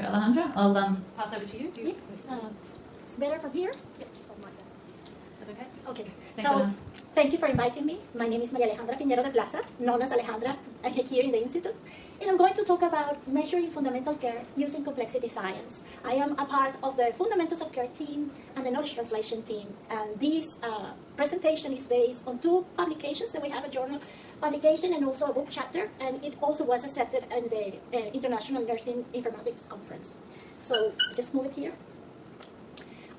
Alejandra. I'll pass over to you. Yes. It's better from here? Yeah, just don't mind that. Is that okay? Okay. Thanks, So, Alejandra. thank you for inviting me. My name is Maria Alejandra Piñero de Plaza, known as Alejandra. I'm here in the Institute. And I'm going to talk about measuring fundamental care using complexity science. I am a part of the Fundamentals of Care team and the Knowledge Translation team. And this presentation is based on two publications. So we have a journal publication and also a book chapter. And it also was accepted in the International Nursing Informatics Conference. So just move it here.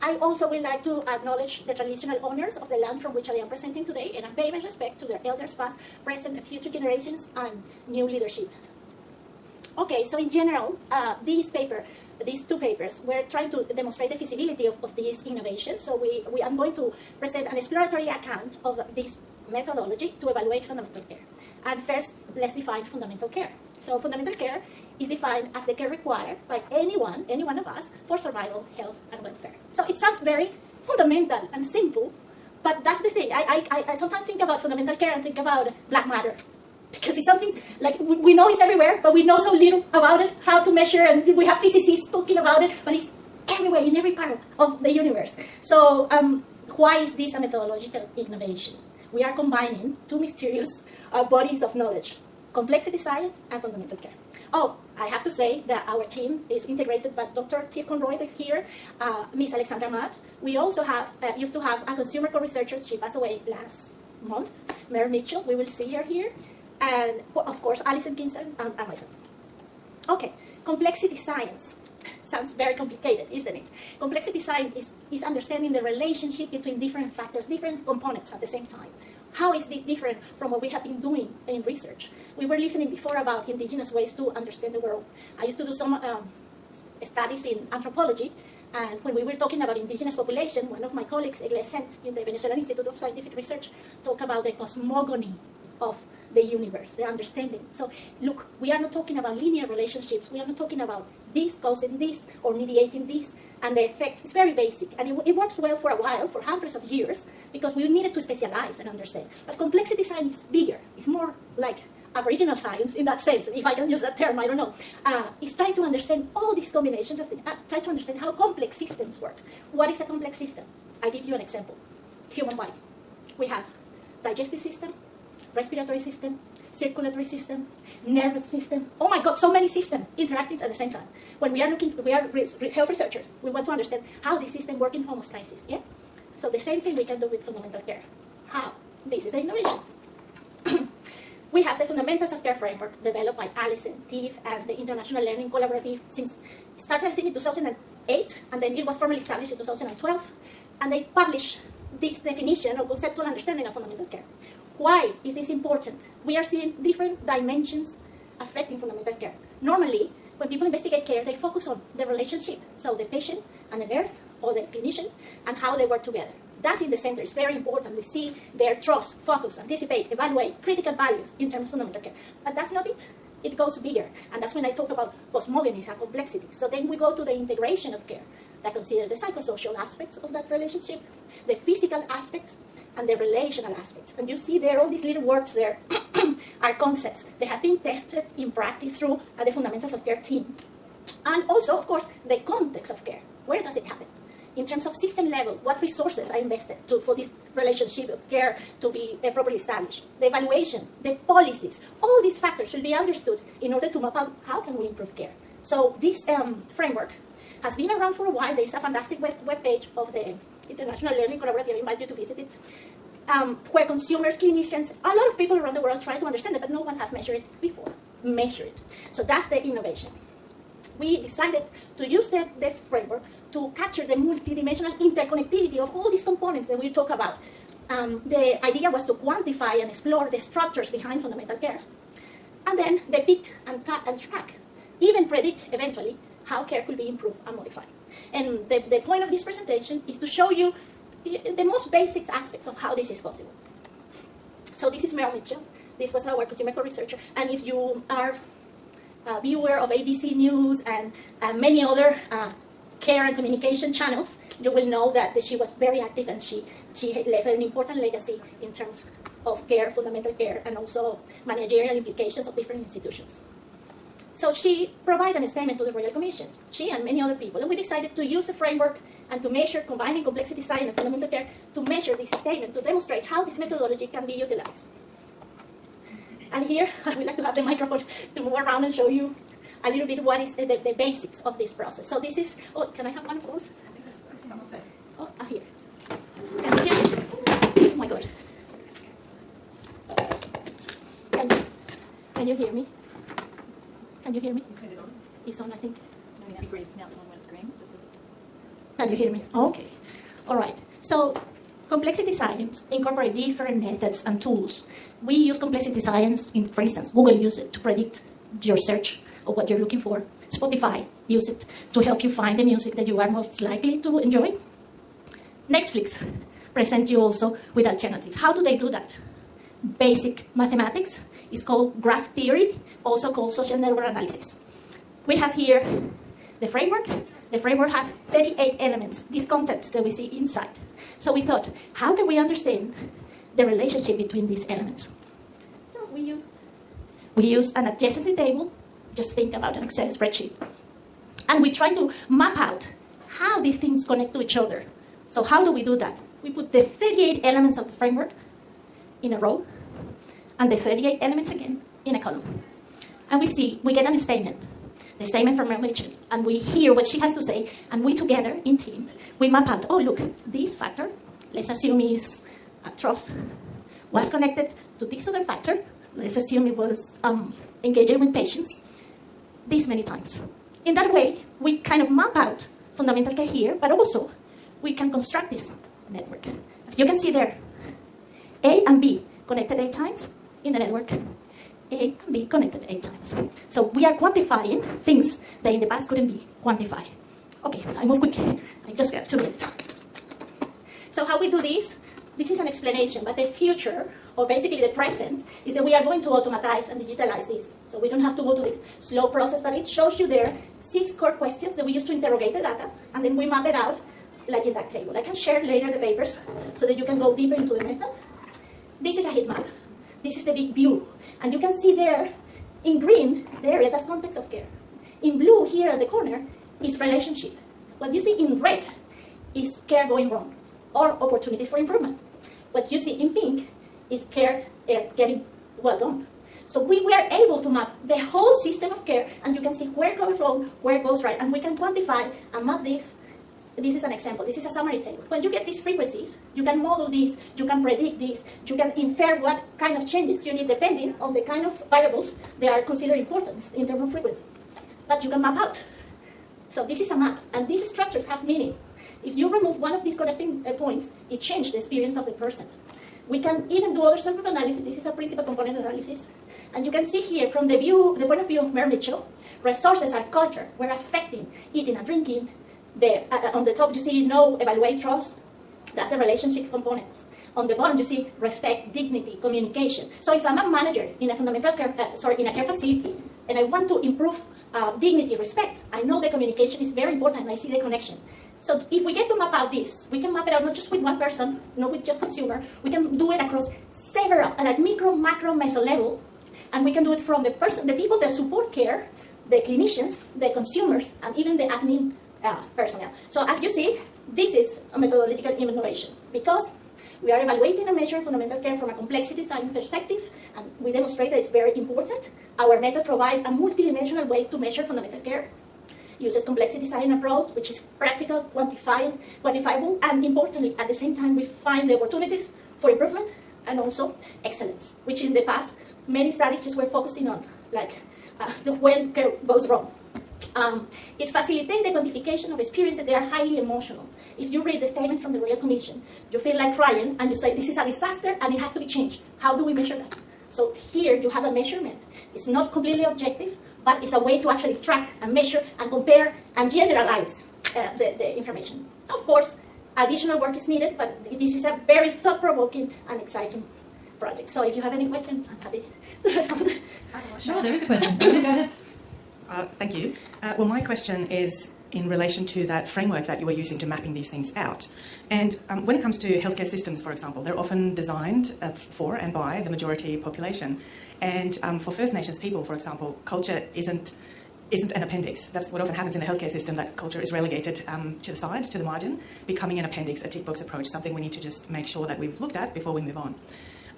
I also would like to acknowledge the traditional owners of the land from which I am presenting today, and I pay my respect to their elders past, present, and future generations, and new leadership. Okay, so in general, these two papers, we're trying to demonstrate the feasibility of this innovation. So I'm going to present an exploratory account of this methodology to evaluate fundamental care. And first, let's define fundamental care. So fundamental care is defined as the care required by any one of us for survival, health, and welfare. So it sounds very fundamental and simple, but that's the thing. I sometimes think about fundamental care and think about black matter, because it's something like we know it's everywhere, but we know so little about it, how to measure, and we have physicists talking about it, but it's everywhere in every part of the universe. So why is this a methodological innovation? We are combining two mysterious bodies of knowledge: complexity science and fundamental care. Oh, I have to say that our team is integrated by Dr. Tiff Conroy is here, Miss Alexandra Matt. We also have used to have a consumer co-researcher. She passed away last month, Mary Mitchell. We will see her here. And, well, of course, Alison Kinson and myself. Okay, complexity science. Sounds very complicated, isn't it? Complexity science is understanding the relationship between different factors, different components at the same time. How is this different from what we have been doing in research? We were listening before about indigenous ways to understand the world. I used to do some studies in anthropology, and when we were talking about indigenous population, one of my colleagues, Egle Sent, in the Venezuelan Institute of Scientific Research, talked about the cosmogony of the universe, the understanding. So look, we are not talking about linear relationships. We are not talking about this causing this or mediating this, and the effects. It's very basic, and it works well for a while, for hundreds of years, because we needed to specialize and understand. But complexity science is bigger. It's more like Aboriginal science in that sense, if I can use that term, I don't know. It's trying to understand all these combinations of things, try to understand how complex systems work. What is a complex system? I'll give you an example. Human body. We have digestive system, respiratory system, circulatory system, nervous system. Oh my God, so many systems interacting at the same time. When we are health researchers, we want to understand how this system works in homeostasis, yeah? So the same thing we can do with fundamental care. How? This is the innovation. We have the Fundamentals of Care framework developed by Alison, Tiff, and the International Learning Collaborative since it started, I think, in 2008, and then it was formally established in 2012, and they published this definition of conceptual understanding of fundamental care. Why is this important? We are seeing different dimensions affecting fundamental care. Normally, when people investigate care, they focus on the relationship, so the patient and the nurse or the clinician, and how they work together. That's in the center. It's very important. We see their trust, focus, anticipate, evaluate, critical values in terms of fundamental care. But that's not it. It goes bigger. And that's when I talk about cosmogonies and complexity. So then we go to the integration of care that considers the psychosocial aspects of that relationship, the physical aspects, and the relational aspects. And you see there, all these little words there are concepts. They have been tested in practice through the Fundamentals of Care team. And also, of course, the context of care. Where does it happen? In terms of system level, what resources are invested for this relationship of care to be properly established? The evaluation, the policies, all these factors should be understood in order to map out how can we improve care. So this framework has been around for a while. There is a fantastic web page of the International Learning Collaborative. I invite you to visit it, where consumers, clinicians, a lot of people around the world try to understand it, but no one has measured it before. Measure it. So that's the innovation. We decided to use the framework to capture the multidimensional interconnectivity of all these components that we talk about. The idea was to quantify and explore the structures behind fundamental care, and then depict and track, even predict eventually how care could be improved and modified. And the point of this presentation is to show you the most basic aspects of how this is possible. So this is Mary Mitchell. This was our consumer co-researcher. And if you are a viewer of ABC News and many other care and communication channels, you will know that she was very active, and she left an important legacy in terms of care, fundamental care, and also managerial implications of different institutions. So she provided a statement to the Royal Commission, she and many other people, and we decided to use the framework and to measure, combining complexity science and fundamental care, to measure this statement, to demonstrate how this methodology can be utilized. And here, I would like to have the microphone to move around and show you a little bit what is the basics of this process. So this is, oh, can I have one of those? Oh, here. Can you hear me? Oh my God. Can you hear me? Can you hear me? Turn it on. It's on, I think. No, it's green. Now it's on when it's green. Just Can you hear me? Okay. All right. So complexity science incorporates different methods and tools. We use complexity science, for instance, Google uses it to predict your search of what you're looking for. Spotify uses it to help you find the music that you are most likely to enjoy. Netflix presents you also with alternatives. How do they do that? Basic mathematics is called graph theory, also called social network analysis. We have here the framework. The framework has 38 elements, these concepts that we see inside. So we thought, how can we understand the relationship between these elements? So we use an adjacency table. Just think about an Excel spreadsheet. And we try to map out how these things connect to each other. So how do we do that? We put the 38 elements of the framework in a row, and the 38 elements again in a column. And we get a statement, the statement from Rachel, and we hear what she has to say, and we together, in team, we map out, oh look, this factor, let's assume is trust, was connected to this other factor, let's assume it was engaging with patients, this many times. In that way, we kind of map out fundamental care here, but also we can construct this network. As you can see there, A and B connected 8 times in the network. A and B connected 8 times. So we are quantifying things that in the past couldn't be quantified. Okay, I move quickly. I just got 2 minutes. So how we do this? This is an explanation, but the future, or basically the present, is that we are going to automatize and digitalize this. So we don't have to go to this slow process, but it shows you there 6 core questions that we use to interrogate the data, and then we map it out like in that table. I can share later the papers so that you can go deeper into the method. This is a heat map. This is the big view. And you can see there, in green, the area, that's context of care. In blue, here at the corner, is relationship. What you see in red is care going wrong, or opportunities for improvement. What you see in pink is care getting well done. So we were able to map the whole system of care, and you can see where goes wrong, where goes right, and we can quantify and map this. This is an example. This is a summary table. When you get these frequencies, you can model this, you can predict this, you can infer what kind of changes you need depending on the kind of variables that are considered important in terms of frequency. But you can map out. So this is a map, and these structures have meaning. If you remove one of these connecting points, it changes the experience of the person. We can even do other sort of analysis. This is a principal component analysis. And you can see here, from the point of view of Mary Mitchell, resources and culture were affecting eating and drinking. On the top, you see no, evaluate, trust. That's the relationship components. On the bottom, you see respect, dignity, communication. So if I'm a manager in a fundamental care, in a care facility, and I want to improve dignity, respect, I know the communication is very important, and I see the connection. So if we get to map out this, we can map it out not just with one person, not with just consumer. We can do it across several, at a micro, macro, meso level, and we can do it from the people that support care, the clinicians, the consumers, and even the admin personnel. So as you see, this is a methodological innovation because we are evaluating and measuring fundamental care from a complexity science perspective, and we demonstrate that it's very important. Our method provides a multidimensional way to measure fundamental care. Uses complexity science approach, which is practical, quantifiable, and importantly, at the same time, we find the opportunities for improvement and also excellence, which in the past, many studies just were focusing on, like when care goes wrong. It facilitates the quantification of experiences that are highly emotional. If you read the statement from the Royal Commission, you feel like crying and you say, this is a disaster and it has to be changed. How do we measure that? So here you have a measurement. It's not completely objective, but it's a way to actually track and measure and compare and generalize the information. Of course, additional work is needed, but this is a very thought-provoking and exciting project. So if you have any questions, I'm happy to respond. No, there is a question. Okay, go ahead. Thank you. Well, my question is, in relation to that framework that you were using to mapping these things out. And when it comes to healthcare systems, for example, they're often designed for and by the majority population. And for First Nations people, for example, culture isn't an appendix. That's what often happens in the healthcare system, that culture is relegated to the sides, to the margin, becoming an appendix, a tick box approach, something we need to just make sure that we've looked at before we move on.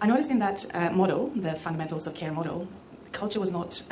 I noticed in that model, the fundamentals of care model, culture was not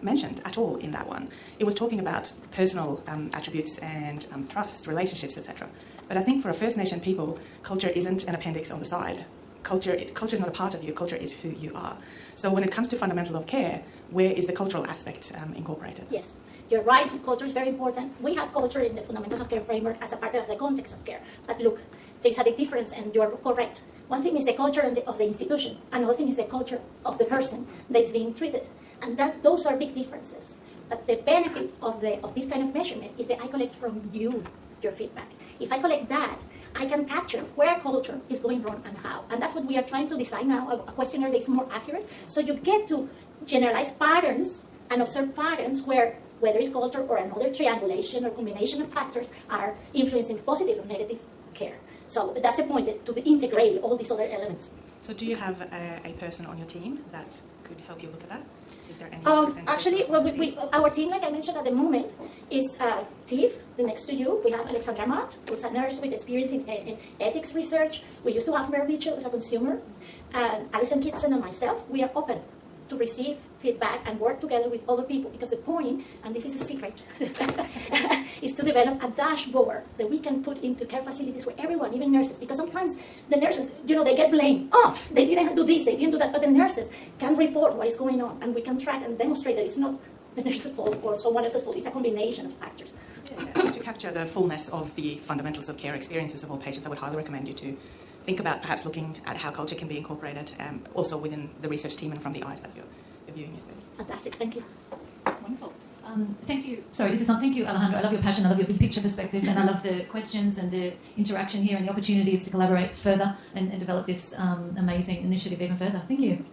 mentioned at all in that one. It was talking about personal attributes and trust, relationships, etc. But I think for a First Nation people, culture isn't an appendix on the side. Culture is not a part of you. Culture is who you are. So when it comes to fundamental of care, where is the cultural aspect incorporated? Yes, you're right. Culture is very important. We have culture in the Fundamentals of Care framework as a part of the context of care. But look, there's a big difference, and you're correct. One thing is the culture of the institution. Another thing is the culture of the person that is being treated. And those are big differences. But the benefit of this kind of measurement is that I collect from you your feedback. If I collect that, I can capture where culture is going wrong and how. And that's what we are trying to design now, a questionnaire that is more accurate. So you get to generalize patterns and observe patterns where, whether it's culture or another triangulation or combination of factors, are influencing positive or negative care. So that's the point, to integrate all these other elements. So do you have a person on your team that could help you look at that? Is there any actually, well, our team, like I mentioned at the moment, is Tiff, next to you. We have Alexandra Matt, who's a nurse with experience in ethics research. We used to have Mary Mitchell as a consumer. And Alison Kitson and myself, we are open to receive feedback and work together with other people, because the point, and this is a secret, is to develop a dashboard that we can put into care facilities where everyone, even nurses, because sometimes the nurses, they get blamed. Oh, they didn't do this, they didn't do that, but the nurses can report what is going on, and we can track and demonstrate that it's not the nurse's fault or someone else's fault, it's a combination of factors. Yeah, to capture the fullness of the fundamentals of care experiences of all patients, I would highly recommend you to think about perhaps looking at how culture can be incorporated also within the research team and from the eyes that you're viewing it with. Fantastic, thank you. Wonderful. Thank you. Sorry, is this on? Thank you, Alejandra. I love your passion. I love your big picture perspective, and I love the questions and the interaction here and the opportunities to collaborate further and develop this amazing initiative even further. Thank you.